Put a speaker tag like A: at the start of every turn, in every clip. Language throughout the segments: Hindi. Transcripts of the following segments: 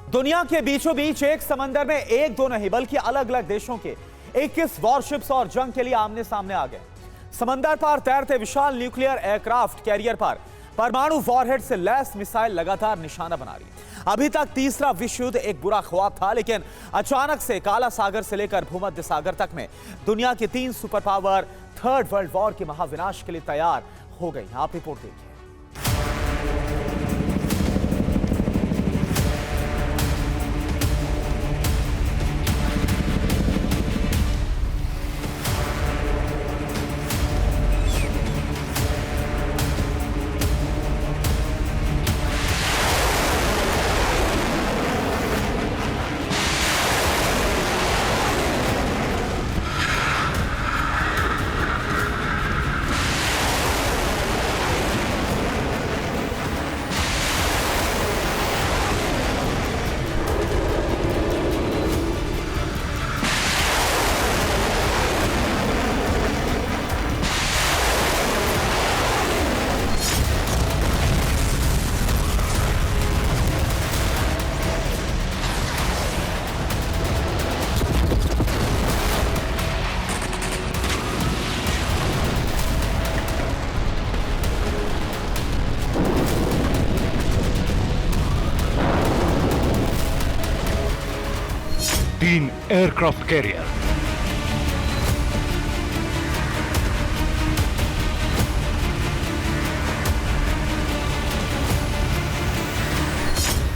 A: दुनिया के बीचों बीच एक समंदर में एक दो नहीं बल्कि अलग अलग देशों के 21 वॉरशिप्स और जंग के लिए आमने सामने आ गए। समंदर पार तैरते विशाल न्यूक्लियर एयरक्राफ्ट कैरियर पर परमाणु वॉरहेड से लैस मिसाइल लगातार निशाना बना रही। अभी तक तीसरा विश्व युद्ध एक बुरा ख्वाब था, लेकिन अचानक से काला सागर से लेकर भूमध्य सागर तक में दुनिया की 3 super power third world war के महाविनाश के लिए तैयार हो गई। आप रिपोर्ट देखिए।
B: तीन एयरक्राफ्ट कैरियर,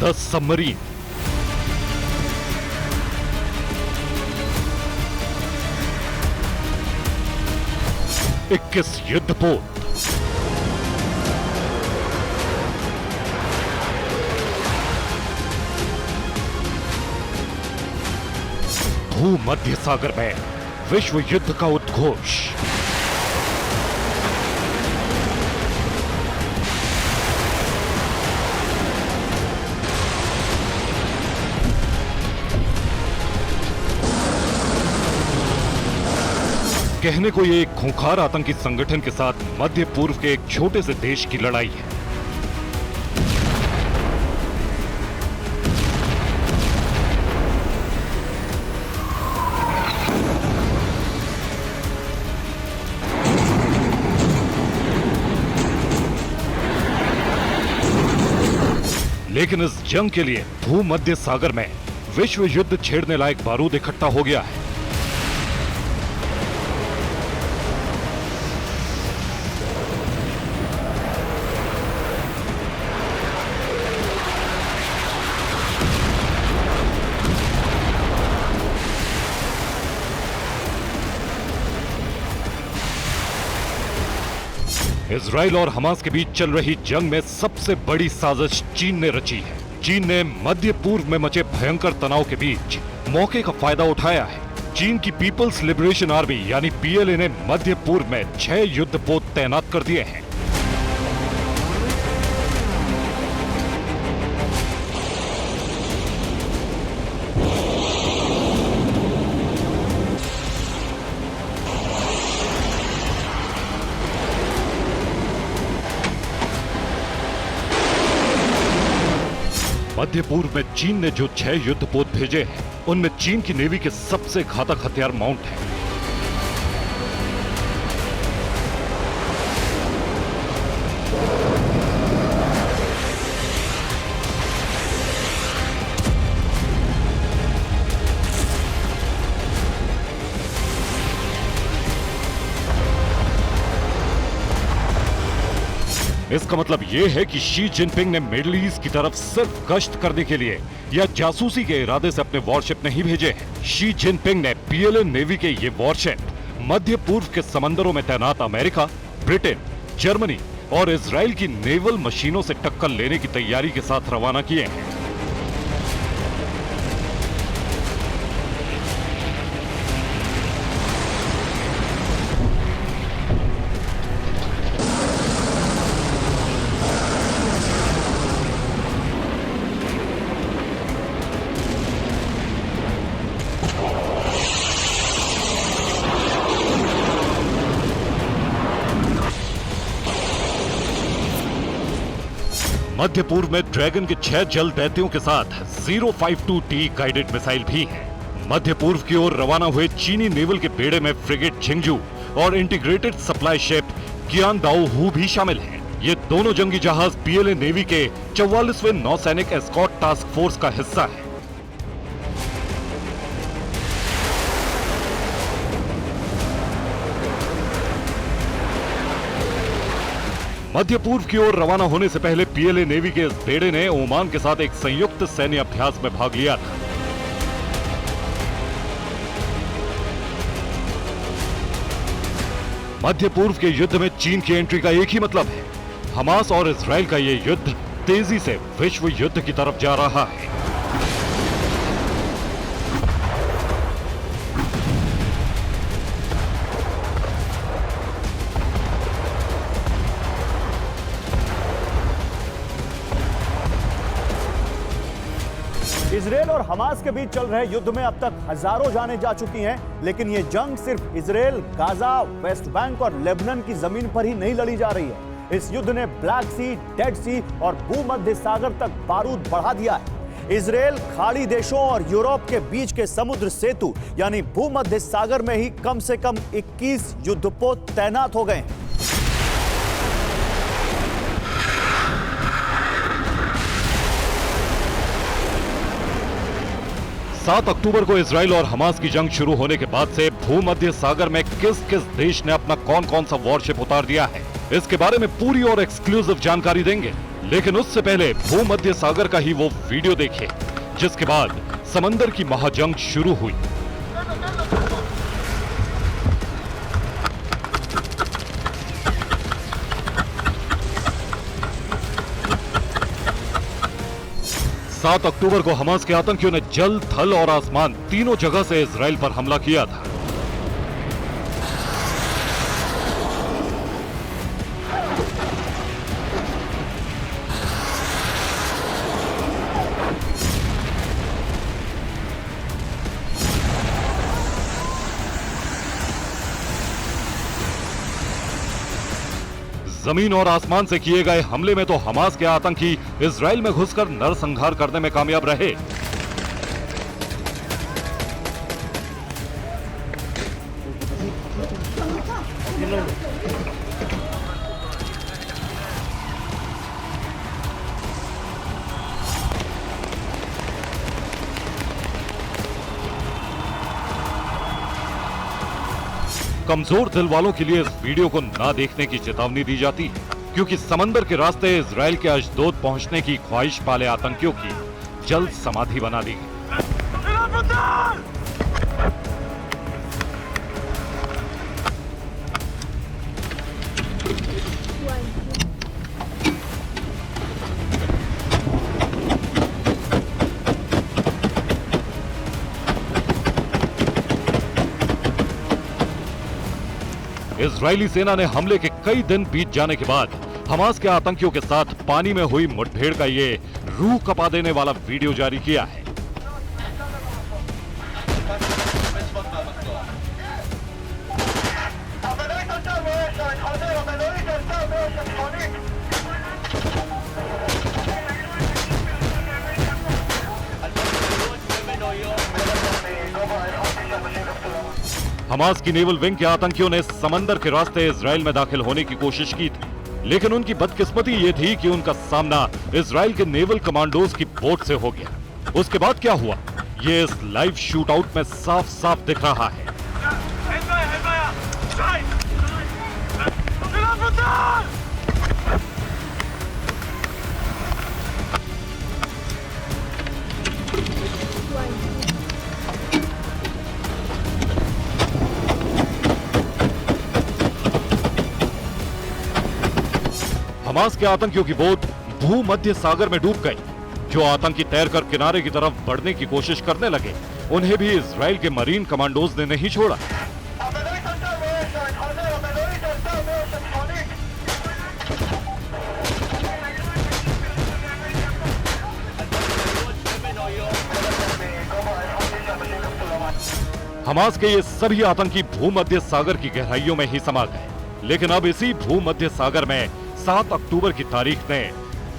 B: दस सबमरीन, 21 युद्धपोत, भूमध्य सागर में विश्व युद्ध का उद्घोष। कहने को ये एक खूंखार आतंकी संगठन के साथ मध्य पूर्व के एक छोटे से देश की लड़ाई है। लेकिन इस जंग के लिए भूमध्य सागर में विश्व युद्ध छेड़ने लायक बारूद इकट्ठा हो गया है। इजराइल और हमास के बीच चल रही जंग में सबसे बड़ी साजिश चीन ने रची है। चीन ने मध्य पूर्व में मचे भयंकर तनाव के बीच मौके का फायदा उठाया है। चीन की पीपल्स लिबरेशन आर्मी यानी पीएलए ने मध्य पूर्व में 6 युद्धपोत तैनात कर दिए हैं। मध्य पूर्व में चीन ने जो 6 युद्धपोत भेजे हैं, उनमें चीन की नेवी के सबसे घातक हथियार माउंट है। इसका मतलब यह है कि शी जिनपिंग ने मिडिल ईस्ट की तरफ सिर्फ गश्त करने के लिए या जासूसी के इरादे से अपने वॉरशिप नहीं भेजे हैं। शी जिनपिंग ने पीएलए नेवी के ये वॉरशिप मध्य पूर्व के समंदरों में तैनात अमेरिका, ब्रिटेन, जर्मनी और इजराइल की नेवल मशीनों से टक्कर लेने की तैयारी के साथ रवाना किए हैं। मध्य पूर्व में ड्रैगन के 6 जल दैत्यों के साथ 052T गाइडेड मिसाइल भी हैं। मध्य पूर्व की ओर रवाना हुए चीनी नेवल के बेड़े में फ्रिगेट झिंगजू और इंटीग्रेटेड सप्लाई शिप कियानदाओ हू भी शामिल हैं। ये दोनों जंगी जहाज पीएलए नेवी के 44वें नौसैनिक एस्कॉर्ट टास्क फोर्स का हिस्सा है। मध्य पूर्व की ओर रवाना होने से पहले पीएलए नेवी के इस बेड़े ने ओमान के साथ एक संयुक्त सैन्य अभ्यास में भाग लिया था। मध्य पूर्व के युद्ध में चीन की एंट्री का एक ही मतलब है, हमास और इजराइल का ये युद्ध तेजी से विश्व युद्ध की तरफ जा रहा है।
C: इजराइल और हमास के बीच चल रहे युद्ध में अब तक हजारों जानें जा चुकी हैं, लेकिन ये जंग सिर्फ इजराइल, गाजा, वेस्ट बैंक और लेबनान की जमीन पर ही नहीं लड़ी जा रही है। इस युद्ध ने ब्लैक सी, डेड सी और भूमध्य सागर तक बारूद बढ़ा दिया है। इजराइल खाड़ी देशों और यूरोप के बीच के समुद्र सेतु यानी भूमध्य सागर में ही कम से कम 21 युद्धपोत तैनात हो गए हैं।
B: 7 अक्टूबर को इजराइल और हमास की जंग शुरू होने के बाद से भूमध्य सागर में किस किस देश ने अपना कौन कौन सा वॉरशिप उतार दिया है, इसके बारे में पूरी और एक्सक्लूसिव जानकारी देंगे। लेकिन उससे पहले भूमध्य सागर का ही वो वीडियो देखिए जिसके बाद समंदर की महाजंग शुरू हुई। सात अक्टूबर को हमास के आतंकियों ने जल, थल और आसमान तीनों जगह से इजराइल पर हमला किया था। जमीन और आसमान से किए गए हमले में तो हमास के आतंकी इजराइल में घुसकर नरसंहार करने में कामयाब रहे। कमजोर दिल वालों के लिए इस वीडियो को ना देखने की चेतावनी दी जाती है, क्योंकि समंदर के रास्ते इजराइल के अशदोद पहुंचने की ख्वाहिश पाले आतंकियों की जल्द समाधि बना दी गई। इजरायली सेना ने हमले के कई दिन बीत जाने के बाद हमास के आतंकियों के साथ पानी में हुई मुठभेड़ का ये रूह कपा देने वाला वीडियो जारी किया है। हमास की नेवल विंग के आतंकियों ने समंदर के रास्ते इजराइल में दाखिल होने की कोशिश की थी, लेकिन उनकी बदकिस्मती ये थी कि उनका सामना इजराइल के नेवल कमांडोज की बोट से हो गया। उसके बाद क्या हुआ, ये इस लाइव शूटआउट में साफ साफ दिख रहा है। हमास के आतंकियों की बोट भूमध्य सागर में डूब गई। जो आतंकी तैरकर किनारे की तरफ बढ़ने की कोशिश करने लगे, उन्हें भी इजराइल के मरीन कमांडोज ने नहीं छोड़ा। हमास के ये सभी आतंकी भूमध्य सागर की गहराइयों में ही समा गए, लेकिन अब इसी भूमध्य सागर में 7 अक्टूबर की तारीख ने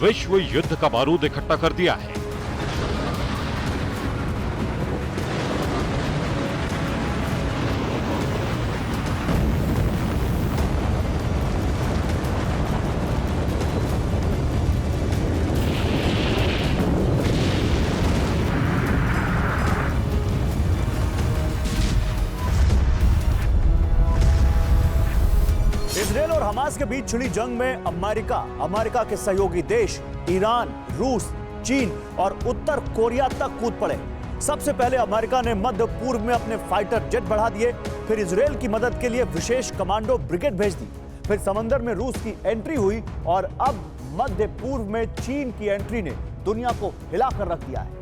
B: विश्व युद्ध का बारूद इकट्ठा कर दिया है।
C: इजरायल और हमास के बीच छिड़ी जंग में अमेरिका के सहयोगी देश ईरान, रूस, चीन और उत्तर कोरिया तक कूद पड़े। सबसे पहले अमेरिका ने मध्य पूर्व में अपने फाइटर जेट बढ़ा दिए, फिर इजरायल की मदद के लिए विशेष कमांडो ब्रिगेड भेज दी, फिर समंदर में रूस की एंट्री हुई और अब मध्य पूर्व में चीन की एंट्री ने दुनिया को हिलाकर रख दिया है।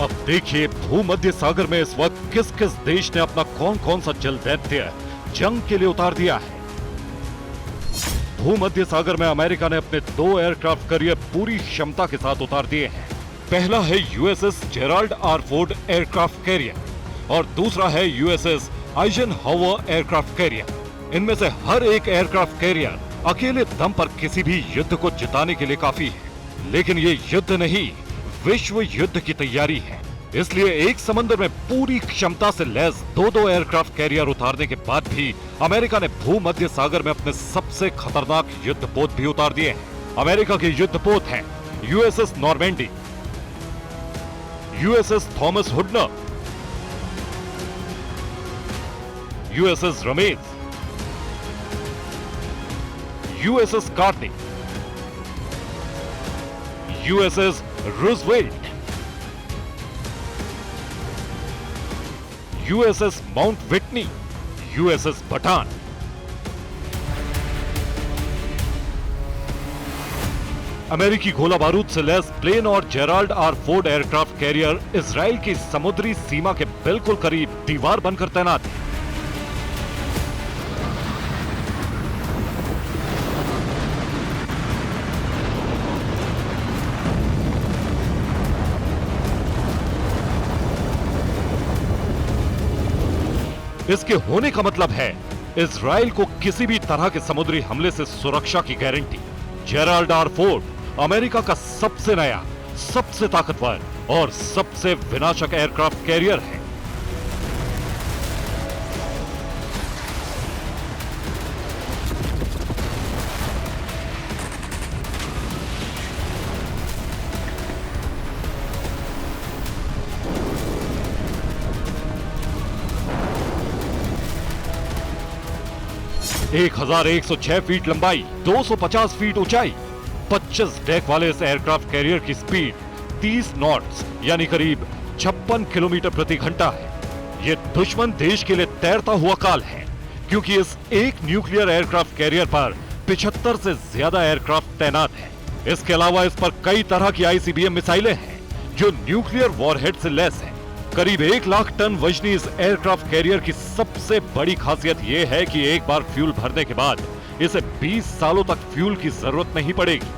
B: अब देखिए भूमध्य सागर में इस वक्त किस किस देश ने अपना कौन कौन सा जल दैत्य जंग के लिए उतार दिया है। भूमध्य सागर में अमेरिका ने अपने 2 एयरक्राफ्ट कैरियर पूरी क्षमता के साथ उतार दिए हैं। पहला है USS Gerald R Ford aircraft career और दूसरा है यूएसएस आइजनहावर एयरक्राफ्ट कैरियर। इनमें से हर एक एयरक्राफ्ट कैरियर अकेले दम पर किसी भी युद्ध को जिताने के लिए काफी है, लेकिन ये युद्ध नहीं, विश्व युद्ध की तैयारी है। इसलिए एक समंदर में पूरी क्षमता से लैस 2 एयरक्राफ्ट कैरियर उतारने के बाद भी अमेरिका ने भूमध्य सागर में अपने सबसे खतरनाक युद्धपोत भी उतार दिए हैं। अमेरिका के युद्धपोत हैं USS Normandy, USS Thomas Hudner, USS Ramage, USS Carney, USS Roosevelt, USS Mount Whitney, USS Bataan. अमेरिकी गोला बारूद से लैस प्लेन और Gerald R Ford aircraft carrier Israel की समुद्री सीमा के बिल्कुल करीब दीवार बनकर तैनात है। इसके होने का मतलब है इजराइल को किसी भी तरह के समुद्री हमले से सुरक्षा की guarantee. Gerald R Ford America का सबसे नया, सबसे ताकतवर और सबसे विनाशक एयरक्राफ्ट कैरियर है। एक 1106 फीट लंबाई, 250 फीट ऊंचाई, 25 डेक वाले इस एयरक्राफ्ट कैरियर की स्पीड 30 नॉट्स यानी करीब 56 किलोमीटर प्रति घंटा है। यह दुश्मन देश के लिए तैरता हुआ काल है, क्योंकि इस एक न्यूक्लियर एयरक्राफ्ट कैरियर पर 75 से ज्यादा एयरक्राफ्ट तैनात हैं। इसके अलावा इस पर कई तरह की आईसीबीएम मिसाइलें हैं जो न्यूक्लियर वॉरहेड से लैस हैं। करीब 1 लाख टन वजनी इस एयरक्राफ्ट कैरियर की सबसे बड़ी खासियत यह है कि एक बार फ्यूल भरने के बाद इसे 20 सालों तक फ्यूल की जरूरत नहीं पड़ेगी।